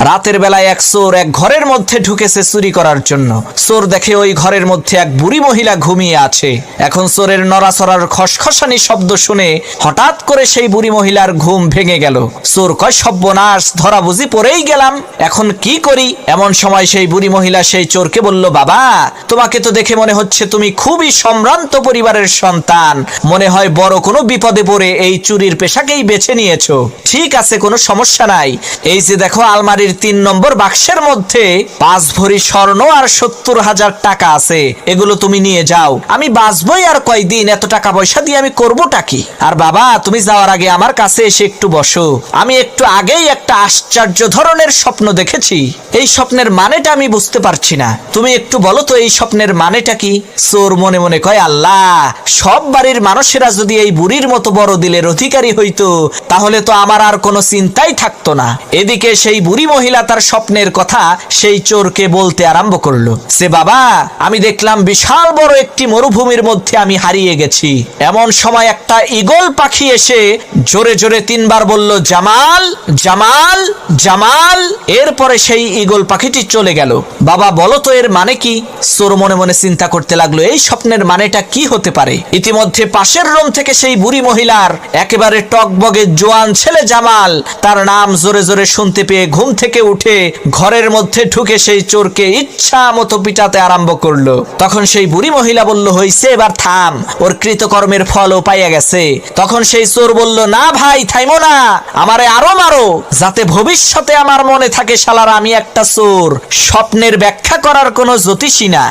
রাতের বেলায় এক চোর এক ঘরের মধ্যে ঢুকেছে চুরি করার জন্য। চোর দেখে ওই ঘরের মধ্যে এক বুড়ি মহিলা ঘুমিয়ে আছে। এখন চোরের নড়াচড়ার খসখসানি শব্দ শুনে হঠাৎ করে সেই বুড়ি মহিলার ঘুম ভেঙে গেল। চোর কয়, সর্বনাশ, ধরা বুঝি পড়েই গেলাম, এখন কি করি? এমন সময় সেই বুড়ি মহিলা সেই চোরকে বলল, বাবা, তোমাকে তো দেখে মনে হচ্ছে তুমি খুবই সম্ভ্রান্ত পরিবারের সন্তান, মনে হয় বড় কোনো বিপদে পড়ে এই চুরির পেশাকেই বেছে নিয়েছো। ঠিক আছে, কোনো সমস্যা নাই। এই যে দেখো, আলমারির 3 নম্বর বাক্সের মধ্যে 5 ভরি স্বর্ণ আর 70,000 টাকা আছে, এগুলো তুমি নিয়ে যাও। আমি বাঁচবই আর কয়দিন, এত টাকা পয়সা দিয়ে আমি করবোটা কি? আর বাবা, তুমি যাওয়ার আগে আমার কাছে এসে একটু বসো। আমি একটু আগেই একটা আশ্চর্য ধরনের স্বপ্ন দেখেছি। এই স্বপ্নের মানেটা আমি বুঝতে পারছি না, তুমি একটু বলো তো এই স্বপ্নের মানেটা কি? চোর মনে মনে কয়, আল্লাহ, সব বাড়ির মানুষেরা যদি এই বুড়ির মতো বড় দিলের অধিকারী হইতো, তাহলে তো আমার আর কোনো চিন্তাই থাকতো না। এদিকে সেই বুড়ি মহিলা তার স্বপ্নের কথা সেই চোরকে বলতে আরম্ভ করলো। সে বাবা, আমি দেখলাম বিশাল বড় একটি মরুভূমির মধ্যে আমি হারিয়ে গেছি। এমন সময় একটা ঈগল পাখি এসে জোরে জোরে 3 বার বলল, জামাল, জামাল, জামাল। এরপরে সেই ঈগল পাখিটি চলে গেল। বাবা, বলো তো এর মানে কি? চোর মনে মনে চিন্তা করতে লাগলো, এই স্বপ্নের মানেটা কি হতে পারে? ইতিমধ্যে পাশের রুম থেকে সেই বুড়ি মহিলার একেবারে টকবগে জোয়ান ছেলে জামাল, তার নাম জোরে জোরে শুনতে পেয়ে ঘুম থেকে উঠে ঘরের মধ্যে ঢুকে সেই চোরকে ইচ্ছা মতো পিটাতে আরম্ভ করলো। তখন সেই বুড়ি মহিলা বলল, হইছে, এবার থাম, ওর কৃতকর্মের ফলও পাইয়া গেছে। তখন সেই চোর বলল, না ভাই, থাইমো না, আমারে আরো মারো, যাতে ভবিষ্যতে আমার মনে থাকে শালারা আমি একটা চোর, স্বপ্নের ব্যাখ্যা করার কোনো জ্যোতিষী না।